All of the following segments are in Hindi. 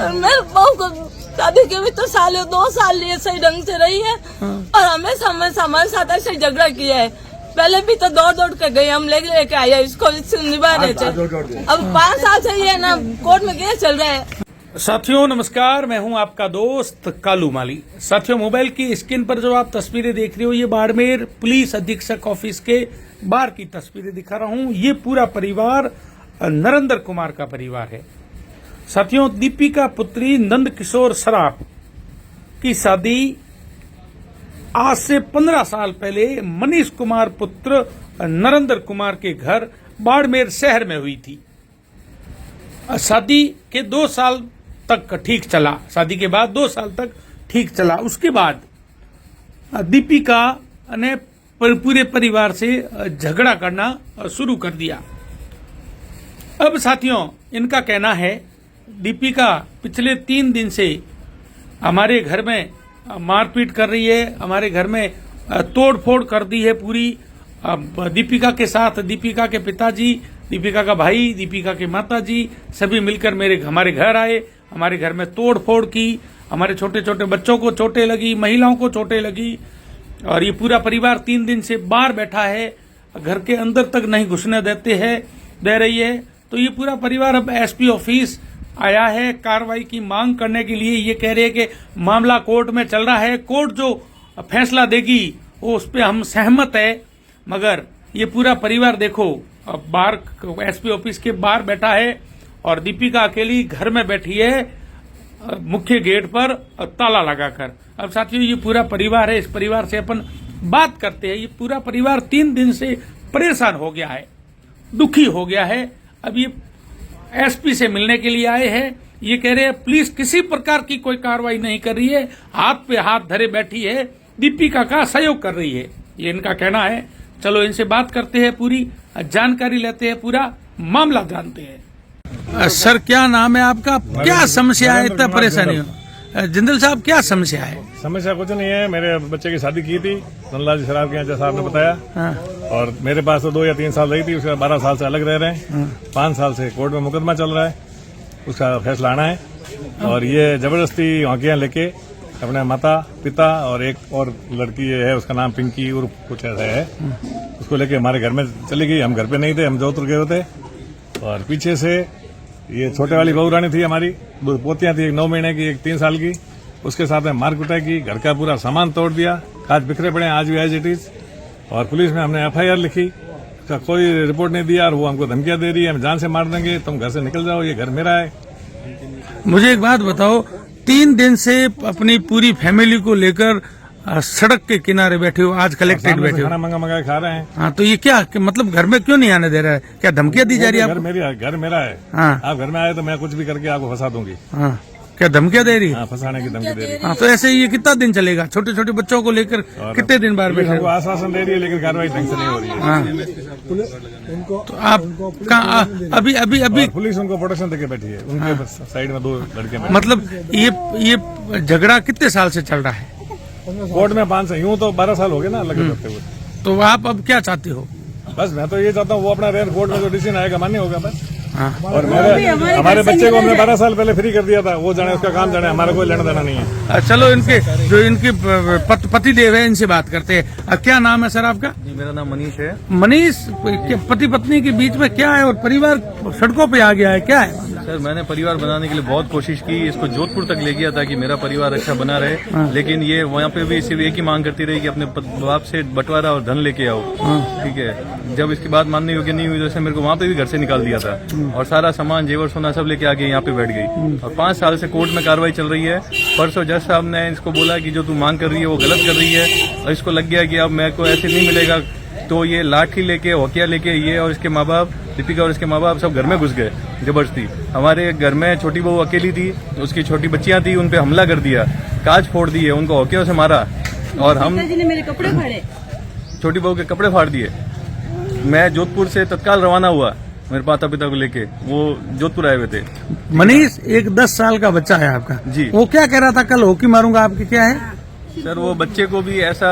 मेरे बहू को शादी के भी तो 2 साल लिए सही ढंग से रही है और हमेशा हमारे साथ ऐसे झगड़ा किया है। पहले भी तो दौड़ के गए, हम लेके आए इसको निभा रहे थे। अब 5 साल से ये ना कोर्ट में केस चल रहा है। साथियों नमस्कार, मैं हूं आपका दोस्त कालू माली। साथियों, मोबाइल की स्क्रीन पर जो आप तस्वीरें देख रहे हो, ये बाड़मेर पुलिस अधीक्षक ऑफिस के बाहर की तस्वीरें दिखा रहा हूं। ये पूरा परिवार नरेंद्र कुमार का परिवार है। साथियों, दीपिका पुत्री नंद किशोर सराफ की शादी आज से 15 साल पहले मनीष कुमार पुत्र नरेंद्र कुमार के घर बाड़मेर शहर में हुई थी। शादी के 2 साल तक ठीक चला, शादी के बाद 2 साल तक ठीक चला। उसके बाद दीपिका ने पूरे परिवार से झगड़ा करना शुरू कर दिया। अब साथियों, इनका कहना है दीपिका पिछले 3 दिन से हमारे घर में मारपीट कर रही है, हमारे घर में तोड़ फोड़ कर दी है पूरी। दीपिका के साथ दीपिका के पिताजी, दीपिका का भाई, दीपिका के माताजी सभी मिलकर हमारे घर आए, हमारे घर में तोड़ फोड़ की। हमारे छोटे छोटे बच्चों को चोटें लगी, महिलाओं को चोटें लगी और ये पूरा परिवार 3 दिन से बाहर बैठा है, घर के अंदर तक नहीं घुसने दे रही है। तो ये पूरा परिवार अब एसपी ऑफिस आया है कार्रवाई की मांग करने के लिए। ये कह रहे हैं कि मामला कोर्ट में चल रहा है, कोर्ट जो फैसला देगी वो उस पर हम सहमत है। मगर ये पूरा परिवार देखो अब बाहर एसपी ऑफिस के बाहर बैठा है और दीपिका अकेली घर में बैठी है मुख्य गेट पर ताला लगाकर। अब साथियों, ये पूरा परिवार है, इस परिवार से अपन बात करते हैं। ये पूरा परिवार 3 दिन से परेशान हो गया है, दुखी हो गया है। अब ये एसपी से मिलने के लिए आए हैं। ये कह रहे हैं पुलिस किसी प्रकार की कोई कार्रवाई नहीं कर रही है, हाथ पे हाथ धरे बैठी है, दीपिका का सहयोग कर रही है, ये इनका कहना है। चलो इनसे बात करते हैं, पूरी जानकारी लेते हैं, पूरा मामला जानते हैं। सर, क्या नाम है आपका? क्या समस्या है, इतना परेशानी हो? जिंदल साहब, क्या समस्या है? समस्या कुछ नहीं है। मेरे बच्चे की शादी की थी नंदलाल जी शराब के यहाँ, जैसा आपने बताया। हाँ। और मेरे पास तो 2 या 3 साल रही थी, उसके 12 साल से अलग रह रहे हैं। 5 साल से कोर्ट में मुकदमा चल रहा है, उसका फैसला आना है। और ये जबरदस्ती औंकियां लेके अपने माता पिता और एक और लड़की है, उसका नाम पिंकी उर्फ कुछ ऐसा है, उसको लेके हमारे घर में चली गई। हम घर पे नहीं थे, हम जोधपुर गए होते। और पीछे से ये छोटे वाली बहू रानी थी, हमारी 2 पोतियां थी, एक 9 महीने की, एक 3 साल की। उसके साथ में मार कुटाई की, घर का पूरा सामान तोड़ दिया, कांच बिखरे पड़े आज भी एज इट इज। और पुलिस में हमने FIR लिखी, उसका कोई रिपोर्ट नहीं दिया और वो हमको धमकियां दे रही है, हम जान से मार देंगे, तुम घर से निकल जाओ, ये घर मेरा है। मुझे एक बात बताओ, 3 दिन से अपनी पूरी फैमिली को लेकर सड़क के किनारे बैठे हो, आज कलेक्टेड बैठे हो, खाना मंगा खा रहे हैं। हाँ, तो ये क्या मतलब घर में क्यों नहीं आने दे रहा है? क्या धमकियां दी जा रही है? घर मेरा है। हाँ। आप घर में आए तो मैं कुछ भी करके आपको फंसा दूंगी। हाँ। क्या धमकियां दे रही है? हाँ, फंसाने की धमकी दे रही है। हाँ, तो ऐसे ये कितना दिन चलेगा? छोटे छोटे बच्चों को लेकर कितने दिन बाहर बैठे? आश्वासन दे रही है लेकिन कार्रवाई ढंग से नहीं हो रही है। हाँ। तो आप अभी पुलिस उनको प्रोटेक्शन देके बैठी है, उनके साइड में 2 लड़के। मतलब ये झगड़ा कितने साल से चल रहा है? कोर्ट में 5 यूं तो 12 साल हो गए ना अलग करते हुए। तो आप अब क्या चाहते हो? बस मैं तो ये चाहता हूँ वो अपना रेयर कोर्ट में जो डिसीजन आएगा मान्य होगा बस। हाँ। और हमारे बच्चे को हमने 12 साल पहले फ्री कर दिया था, वो जाने उसका काम जाने, हमारा कोई लेना देना नहीं है। चलो इनके पति देव है, इनसे बात करते हैं। क्या नाम है सर आपका? जी, मेरा नाम मनीष है। मनीष, पति पत्नी के बीच में क्या है और परिवार सड़कों पे आ गया है, क्या है? सर, मैंने परिवार बनाने के लिए बहुत कोशिश की, इसको जोधपुर तक ले गया ताकि मेरा परिवार अच्छा बना रहे। हाँ। लेकिन ये वहाँ पे भी सिर्फ एक ही मांग करती रही कि अपने बाप से बंटवारा और धन लेके आओ। हाँ। ठीक है, जब इसकी बात मानने योग्य नहीं हुई तो मेरे को वहाँ पे भी घर से निकाल दिया था और सारा सामान जेवर सोना सब लेके आके यहाँ पे बैठ गई। और 5 साल से कोर्ट में कार्रवाई चल रही है। परसों जज साहब ने इसको बोला कि जो तू मांग कर रही है वो गलत कर रही है और इसको लग गया कि अब मेरे को ऐसे नहीं मिलेगा। तो ये लाठी लेके, हौकिया लेके ये और इसके माँ बाप, दीपिका और इसके माँ बाप सब घर में घुस गए जबरदस्ती। हमारे घर में छोटी बहू अकेली थी, उसकी छोटी बच्चियां थी, उन पे हमला कर दिया, कांच फोड़ दिए, उनको हौकियों से मारा और हम मेरे कपड़े फाड़े, छोटी बहू के कपड़े फाड़ दिए। मैं जोधपुर से तत्काल रवाना हुआ मेरे माता पिता को लेके, वो जोधपुर आए हुए थे। मनीष, एक 10 साल का बच्चा है आपका जी। वो क्या कह रहा था कल हॉकी मारूंगा, आपकी क्या है? सर वो बच्चे को भी ऐसा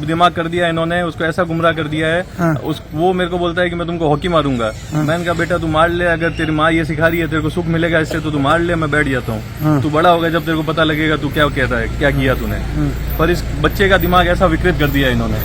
दिमाग कर दिया इन्होंने, उसको ऐसा गुमराह कर दिया है। हाँ। वो मेरे को बोलता है कि मैं तुमको हॉकी मारूंगा। मैंने कहा बेटा तू मार ले, अगर तेरी माँ ये सिखा रही है तेरे को सुख मिलेगा इससे तो तू मार ले, मैं बैठ जाता हूँ। तू बड़ा होगा जब तेरे को पता लगेगा तू क्या कहता है, क्या किया तूने। पर इस बच्चे का दिमाग ऐसा विकृत कर दिया इन्होंने।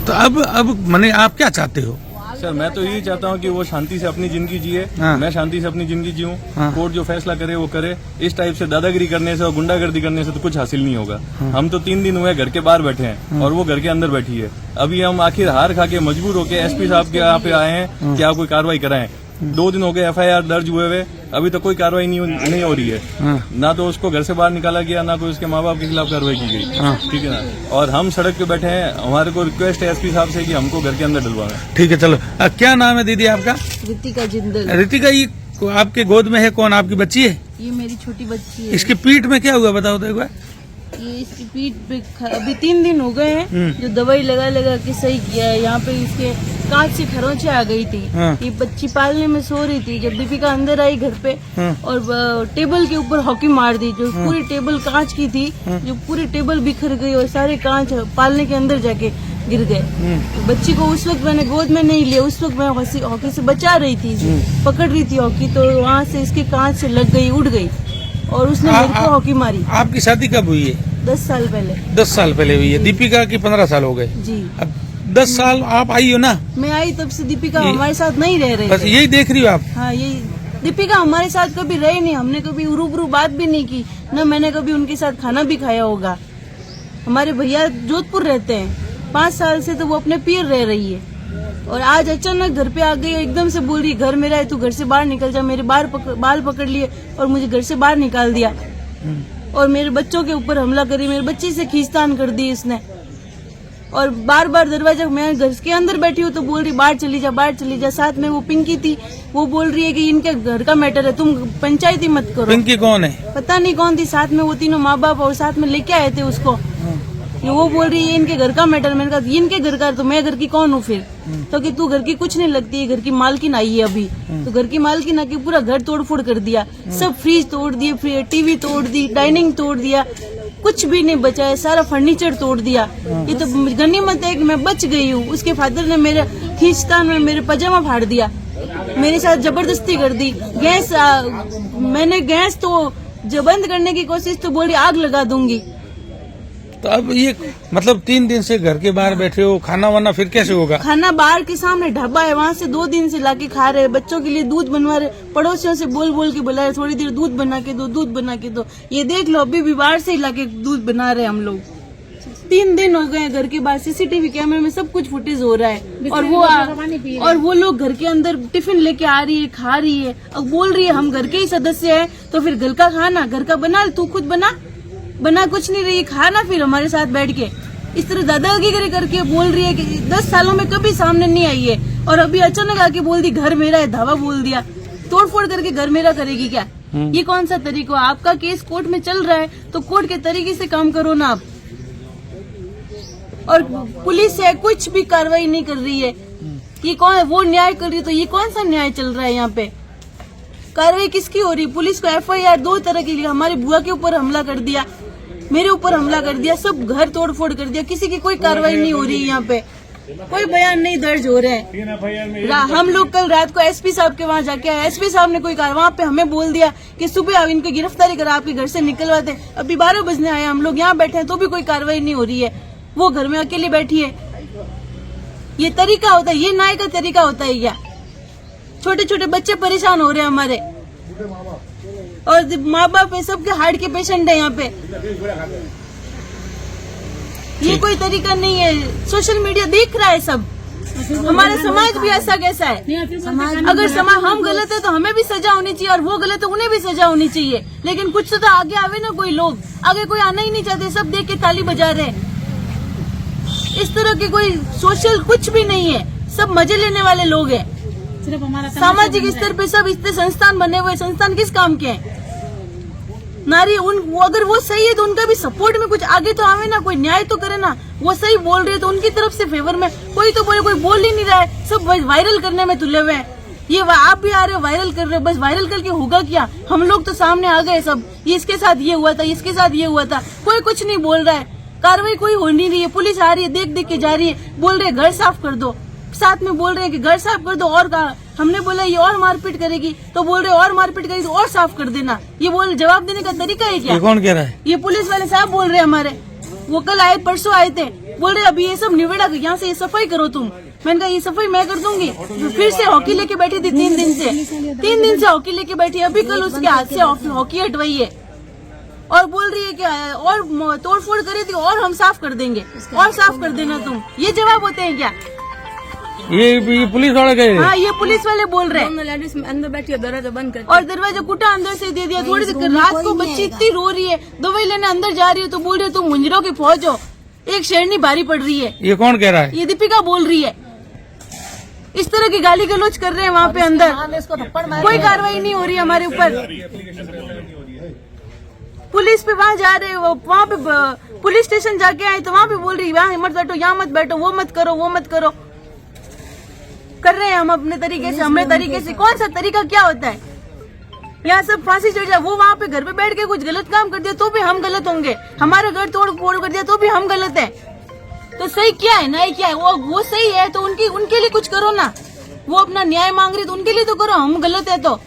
तो अब माने आप क्या चाहते हो? सर मैं तो यही चाहता हूँ कि वो शांति से अपनी जिंदगी जिए, हाँ। मैं शांति से अपनी जिंदगी जीऊँ। हाँ। कोर्ट जो फैसला करे वो करे। इस टाइप से दादागिरी करने से और गुंडागर्दी करने से तो कुछ हासिल नहीं होगा। हम तो 3 दिन हुए घर के बाहर बैठे हैं और वो घर के अंदर बैठी है। अभी हम आखिर हार खा के मजबूर होके एसपी साहब के यहाँ पे आए हैं कि आप कोई कार्रवाई कराएं। 2 दिन हो गए FIR दर्ज हुए हुए, अभी तक कोई कार्रवाई नहीं हो रही है। ना तो उसको घर से बाहर निकाला गया, ना कोई उसके माँ बाप के खिलाफ कार्रवाई की गई। ठीक है ना। और हम सड़क पे बैठे हैं, हमारे को रिक्वेस्ट है एसपी साहब से कि हमको घर के अंदर डलवाएं। ठीक है चलो। क्या नाम है दीदी आपका? रितिका जिंदल। रितिका, ये आपके गोद में है कौन? आपकी बच्ची है? ये मेरी छोटी बच्ची है। इसकी पीठ में क्या हुआ बताओ तो एक बार। ये इसकी पीठ पे अभी 3 दिन हो गए हैं जो दवाई लगा लगा के सही किया है। यहाँ पे इसके कांच से खरोंचे आ गई थी। ये बच्ची पालने में सो रही थी जब दीपिका अंदर आई घर पे और टेबल के ऊपर हॉकी मार दी। जो पूरी टेबल कांच की थी, जो पूरी टेबल बिखर गई और सारे कांच पालने के अंदर जाके गिर गए। बच्ची को उस वक्त मैंने गोद में नहीं लिया, उस वक्त मैं हॉकी से बचा रही थी, पकड़ रही थी हॉकी, तो वहाँ से इसके कांच से लग गई, उड़ गई और उसने मेरे को हॉकी मारी। आपकी शादी कब हुई है? 10 साल पहले। 10 साल पहले हुई है। दीपिका की 15 साल हो गए। जी। अब 10 साल आप आई हो ना? मैं आई तब से दीपिका हमारे साथ नहीं रह रही बस है। यही देख रही हो आप? हाँ, यही दीपिका हमारे साथ कभी रही नहीं। हमने कभी रूबरू बात भी नहीं की, न मैंने कभी उनके साथ खाना भी खाया होगा। हमारे भैया जोधपुर रहते हैं, 5 साल से तो वो अपने पीर रह रही है और आज अचानक घर पे आ गई, एकदम से बोल रही घर मेरा है, तू घर से बाहर निकल जा। मेरे बाल पकड़ लिए और मुझे घर से बाहर निकाल दिया और मेरे बच्चों के ऊपर हमला करी, मेरे बच्ची से खींचतान कर दी इसने। और बार बार दरवाजा, मैं घर के अंदर बैठी हूँ तो बोल रही बाहर चली जा, बाहर चली जा। साथ में वो पिंकी थी, वो बोल रही है कि इनके घर का मैटर है, तुम पंचायती मत करो। पिंकी कौन है? पता नहीं कौन थी, साथ में वो तीनों माँ बाप और साथ में लेके आए थे उसको। वो बोल रही है इनके घर का मैटर। मैंने कहा इनके घर का तो मैं घर की कौन हूँ फिर? तो कि तू घर की कुछ नहीं लगती है, घर की मालकिन आई है अभी। तो घर की मालकिन आके पूरा घर तोड़ फोड़ कर दिया, सब फ्रिज तोड़ दिए, टीवी तोड़ दी, डाइनिंग तोड़ दिया, कुछ भी नहीं बचा है, सारा फर्नीचर तोड़ दिया। ये तो गनीमत है कि मैं बच गई हूँ। उसके फादर ने मेरे खींचतान में मेरे पजामा फाड़ दिया, मेरे साथ जबरदस्ती कर दी। गैस मैंने गैस तो जो बंद करने की कोशिश तो बोली आग लगा दूंगी। तो अब ये मतलब 3 दिन से घर के बाहर बैठे हो, खाना वाना फिर कैसे होगा? खाना बाहर के सामने ढाबा है, वहाँ से 2 दिन से लाके खा रहे। बच्चों के लिए दूध बनवा रहे, पड़ोसियों से बोल बोल के बुला रहे, थोड़ी देर दूध बना के दो, दूध बना के दो। ये देख लो अभी भी बाहर से ही लाके दूध बना रहे हम लोग। 3 दिन हो गए घर के बाहर, CCTV कैमरे में सब कुछ फुटेज हो रहा है। और वो लोग घर के अंदर टिफिन लेके आ रही है, खा रही है। अब बोल रही है हम घर के ही सदस्य हैं तो फिर घर का खाना घर का बना, तू खुद बना कुछ नहीं रही, खाना फिर हमारे साथ बैठ के। इस तरह दादागिरी करके बोल रही है कि 10 सालों में कभी सामने नहीं आई है और अभी अचानक आके बोल दी घर मेरा है, धावा बोल दिया। तोड़फोड़ करके घर मेरा करेगी क्या? ये कौन सा तरीका? आपका केस कोर्ट में चल रहा है तो कोर्ट के तरीके से काम करो ना आप। और पुलिस है कुछ भी कार्रवाई नहीं कर रही है। ये कौन, वो न्याय कर रही है तो ये कौन सा न्याय चल रहा है यहाँ पे? कार्रवाई किसकी हो रही? पुलिस को FIR 2 तरह की, हमारी बुआ के ऊपर हमला कर दिया, मेरे ऊपर हमला कर दिया, सब घर तोड़ फोड़ कर दिया। किसी की कोई कार्रवाई नहीं हो रही है यहाँ पे, कोई बयान नहीं दर्ज हो रहे हैं। हम लोग कल रात को SP साहब के वहाँ जाके आए, SP साहब ने कोई वहाँ पे हमें बोल दिया कि सुबह आप इनको गिरफ्तारी करा आपके घर से निकलवाते। अभी 12 बजने आए, हम लोग यहाँ बैठे हैं तो भी कोई कार्रवाई नहीं हो रही है। वो घर में अकेली बैठी है। ये तरीका होता है? ये न्याय का तरीका होता है क्या? छोटे छोटे बच्चे परेशान हो रहे हैं हमारे और माँ बाप है, सबके हार्ट के पेशेंट है यहाँ पे। ये कोई तरीका नहीं है। सोशल मीडिया देख रहा है सब। हमारा समाज भी ऐसा कैसा है? अगर समाज हम गलत है तो हमें भी सजा होनी चाहिए और वो गलत है उन्हें भी सजा होनी चाहिए। लेकिन कुछ तो आगे आवे ना, कोई लोग आगे कोई आना ही नहीं चाहते, सब देख के ताली बजा रहे हैं। इस तरह के कोई सोशल कुछ भी नहीं है, सब मजे लेने वाले लोग हैं। सामाजिक स्तर पे सब इतने संस्थान बने हुए, संस्थान किस काम के हैं? नारी अगर वो सही है तो उनका भी सपोर्ट में कुछ आगे तो आवे ना, कोई न्याय तो करे ना। वो सही बोल रहे तो उनकी तरफ से फेवर में कोई तो बोले, कोई बोल ही नहीं रहा है, सब वायरल करने में तुले हुए हैं। ये आप भी आ रहे हो वायरल कर रहे हो, बस वायरल करके होगा क्या? हम लोग तो सामने आ गए सब, ये इसके साथ ये हुआ था, इसके साथ ये हुआ था, कोई कुछ नहीं बोल रहा है। कार्रवाई कोई हो नहीं रही है। पुलिस आ रही है, देख देख के जा रही है, बोल रहे घर साफ कर दो, साथ में बोल रहे हैं कि घर साफ कर दो। और कहा हमने बोला ये और मारपीट करेगी, तो बोल रहे और मारपीट करेगी तो और साफ कर देना। ये बोल जवाब देने का तरीका है क्या? ये कौन कह रहा है? ये पुलिस वाले साहब बोल रहे हैं हमारे। वो कल आए, परसों आए थे, बोल रहे अभी ये सब निबेड़ा, यहाँ से ये सफाई करो तुम। मैंने कहा ये सफाई मैं कर दूंगी। फिर से हॉकी लेके बैठी थी 3 दिन से हॉकी लेके बैठी। अभी कल उसके हाथ से हॉकी हटवाई है और बोल रही है कि और तोड़फोड़ करी थी और हम साफ कर देंगे, और साफ कर देना तुम। ये जवाब होते हैं क्या? ये पुलिस वाले गए? हाँ, ये पुलिस वाले बोल रहे हैं। दोनों लेडीज अंदर बैठी है, दरवाजा बंद कर और दरवाजा कुटा अंदर से दे दिया। थोड़ी देर रात को बच्ची इतनी रो रही है, दवाई लेने अंदर जा रही है तो बोल रहे तुम मुंजरों की फौज हो, एक शेरनी भारी पड़ रही है। ये कौन कह रहा है? ये दीपिका बोल रही है। इस तरह की गाली गलौज कर रहे हैं वहाँ पे अंदर। कोई कार्रवाई नहीं हो रही हमारे ऊपर। पुलिस पे वहाँ जा रहे, वहाँ पे पुलिस स्टेशन जाके आए तो वहाँ पे बोल रही वहाँ मत बैठो, यहाँ मत बैठो, वो मत करो, वो मत करो। कर रहे हैं हम अपने तरीके से, हमारे तरीके से। कौन सा तरीका क्या होता है? यहाँ सब फांसी चढ़ जाए। वो वहाँ पे घर पे बैठ के कुछ गलत काम कर दिया तो भी हम गलत होंगे, हमारा घर तोड़ फोड़ कर दिया तो भी हम गलत है। तो सही क्या है, न्याय क्या है? वो सही है तो उनके लिए कुछ करो ना। वो अपना न्याय मांग रही तो उनके लिए तो करो। हम गलत है तो,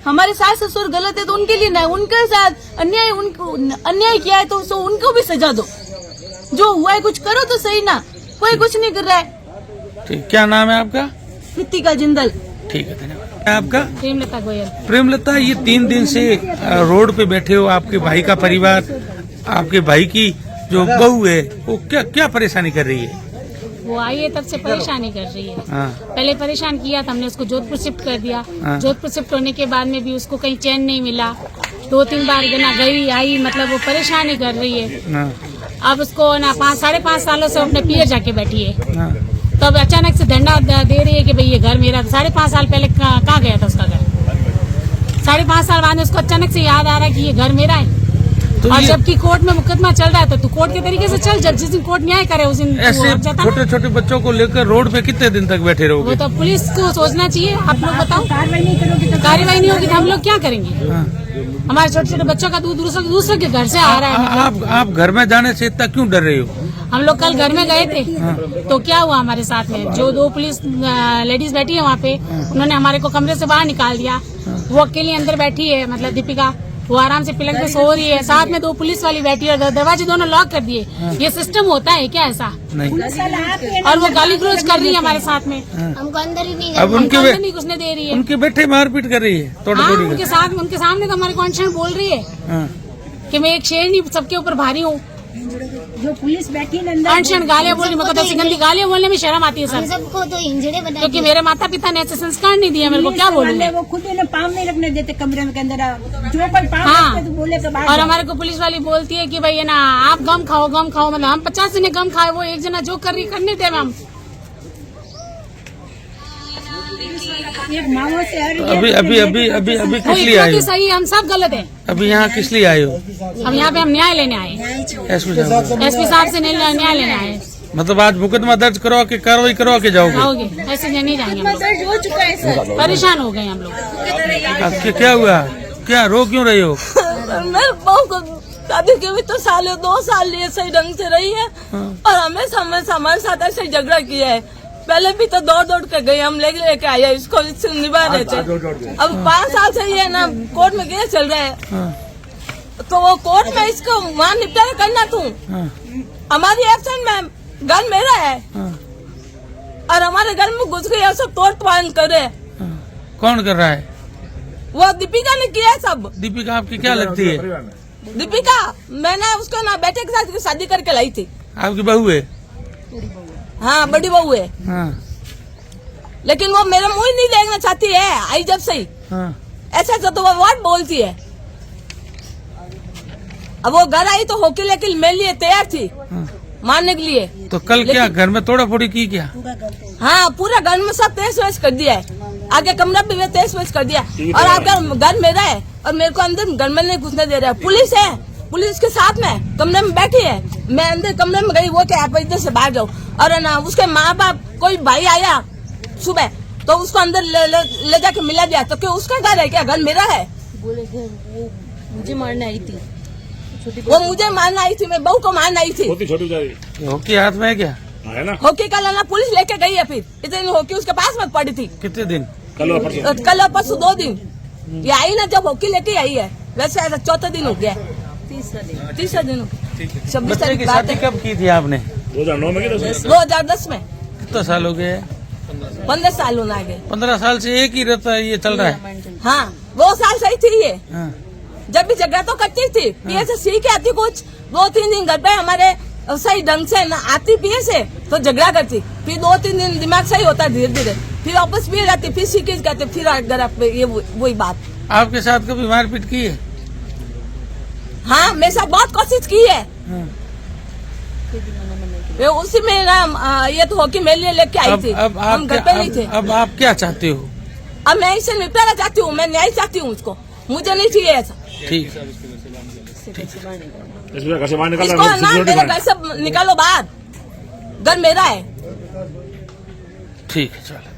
हमारे सास ससुर गलत है तो उनके लिए न्याय, उनके साथ अन्याय किया है तो उनको भी सजा दो। जो हुआ है कुछ करो तो सही ना। कोई कुछ नहीं कर रहा है। ठीक, क्या नाम है आपका? कृतिका जिंदल। ठीक है, धन्यवाद। आपका? प्रेमलता गोयल। प्रेमलता, ये 3 दिन से रोड पे बैठे हो, आपके भाई का परिवार, आपके भाई की जो बहू है वो क्या परेशानी कर रही है? वो आई है तब से परेशानी कर रही है। हाँ। पहले परेशान किया था हमने, उसको जोधपुर शिफ्ट कर दिया। हाँ। जोधपुर शिफ्ट होने के बाद में भी उसको कहीं चैन नहीं मिला। 2-3 बार ना गई आई, मतलब वो परेशानी कर रही है। हाँ। अब उसको ना 5-5.5 सालों से अपने पियर जाके बैठी है। हाँ। तो अब अचानक से धंधा दे रही है कि भाई ये घर मेरा। 5.5 साल पहले कहाँ गया था उसका घर? 5.5 साल बाद में उसको अचानक से याद आ रहा है कि ये घर मेरा है। तो और जबकि कोर्ट में मुकदमा चल रहा है तो तू कोर्ट के तरीके से चल। जब जिस दिन कोर्ट न्याय करे उस दिन ऐसे छोटे छोटे बच्चों को लेकर रोड पे कितने दिन तक बैठे वो रहोगे? तो पुलिस को सोचना चाहिए। आप लोग बताओ, कार्रवाई नहीं होगी तो हम लोग क्या करेंगे? हाँ। हमारे छोटे छोटे बच्चों का दूध दूसरे के घर से आ रहा है। आप घर में जाने से इतना क्यों डर रहे हो? हम लोग कल घर में गए थे तो क्या हुआ हमारे साथ में, जो 2 पुलिस लेडीज बैठी है वहाँ पे, उन्होंने हमारे को कमरे से बाहर निकाल दिया। वो अकेली अंदर बैठी है, मतलब दीपिका, वो आराम से पिलंग पे सो रही है। साथ में 2 पुलिस वाली बैठी है, दरवाजे दोनों लॉक कर दिए। ये सिस्टम होता है क्या ऐसा? नहीं। और वो गाली गलौज कर रही है हमारे साथ में। हमको अंदर ही नहीं अब हमको अंदर नहीं घुसने दे रही है। उनके बेटे मारपीट कर रही है, तोड़ हाँ, फोड़ी उनके सामने तो हमारे कॉन्स्टेंट बोल रही है हाँ। कि मैं एक शेरनी सबके ऊपर भारी हूँ। जो पुलिस बैठी है अंदर, कॉन्स्टेंट गालियाँ बोल रही, मेरे को तो ऐसी गंदी गालियाँ बोलने में शर्म आती है हम सर। सबको तो इंजड़े बना क्योंकि मेरे माता पिता ने ऐसे संस्कार नहीं दिया, मेरे को क्या बोलूँ मैं? वो खुद इन्हें पाँव नहीं रखने देते कमरे में के अंदर। जो कोई पाँव हाँ। रखते तो बोले तो बाहर और जाओ। हमारे को पुलिस वाली बोलती है कि भाई ये ना आप गम खाओ मतलब हम 50 जने गम खाए, वो एक जना जो कर रही करने दे मैम। एक माओ से हर अभी किस लिए आए हो? सही, हम सब गलत है। अभी यहाँ किस लिए आए हो? हम यहाँ पे हम न्याय लेने आए, एसपी साहब से न्याय लेने आए। मतलब आज मुकदमा दर्ज करवा के कार्रवाई करवा के जाओगे? आओगे? ऐसे नहीं जाएंगे हम लोग। हो चुका है सर। परेशान हो गए हम लोग। आपके क्या हुआ? क्या रो क्यों रही हो? मेरे बहू को शादी के भी तो 2 साल लिए सही ढंग से रही है और हमेशा हमारे साथ ऐसे ही झगड़ा किया है। पहले भी तो दौड़ के गए, हम लेके आए इसको निभा रहे थे। अब 5 साल से ये ना कोर्ट में केस चल रहा है तो वो कोर्ट में इसको वहाँ निपटारा करना तू। हमारी एब्सेंट में घर मेरा है और हमारे घर में घुस गई और सब तोड़ तोड़ करे। कौन कर रहा है? वो दीपिका ने किया है सब। दीपिका आपकी क्या लगती है? दीपिका, मैंने उसको ना बेटे के साथ शादी करके लाई थी। आपकी बहू है? हाँ, बड़ी बहू है। हाँ। लेकिन वो मेरा मुंह ही नहीं देखना चाहती है। आई जब से ही हाँ। ऐसा तो वो वर्ड बोलती है। अब वो घर आई तो होके लेके मेरे लिए तैयार थी मारने के लिए। तो कल क्या घर में तोड़ा फोड़ी की क्या? हाँ, पूरा घर में सब तेज वेज कर दिया है। आगे कमरा भी तेज वेज कर दिया और आपका घर मेरा है और मेरे को अंदर घर में नहीं घुसने दे रहा है। पुलिस है, पुलिस के साथ में कमरे में बैठी है। मैं अंदर कमरे में गई, वो क्या आप इधर से बाहर जाओ। और ना उसके माँ बाप, कोई भाई आया सुबह तो उसको अंदर ले जाके मिला दिया। तो क्यों उसका घर है क्या? घर मेरा है। बोले घर वो मुझे मारने आई थी। वो मुझे मारना आई थी, मैं बहू को मारना आई थी। छोटी बेचारी हॉकी हाथ में है क्या? है ना। हॉकी का लाना पुलिस लेके गई है, फिर इतने दिन हॉकी उसके पास में पड़ी थी। कितने दिन? कल और परसों। कल और परसों 2 दिन ये आई ना, जब हॉकी लेके आई है, वैसे ऐसा 4था दिन हो गया, तीसरा दिन हो गया। 26 बच्चे तारीख की बात शादी है, कब की थी आपने? 2009 में 2010 में। कितना साल हो गए? 15 साल होना आगे। 15 साल से एक ही रहता है, ये चल रहा है। हाँ, 2 साल सही थी ये, हाँ। जब भी झगड़ा तो करती थी, पिए से सीख आती कुछ, 2-3 दिन घर पे हमारे सही ढंग से ना आती, पिए से तो झगड़ा करती, फिर 2-3 दिन दिमाग सही होता धीरे धीरे, फिर वापस पिए जाती, फिर सीखे करते, फिर घर पे ये वही बात। आपके साथ कभी मारपीट की है? हाँ, मेरे साथ बहुत कोशिश की है। हाँ। ये उसी में ना ये तो हॉकी मेरे लिए लेके आई थी, अब हम आप घर पे नहीं थे। अब आप क्या चाहते हो? अब मैं इससे निपटाना चाहती हूँ, मैं न्याय चाहती हूँ उसको, मुझे नहीं चाहिए ऐसा। ठीक। इसमें घर से बाहर निकल इसको ना मेरे घर से निकालो बाहर, घर मेरा है। ठीक है, चलो।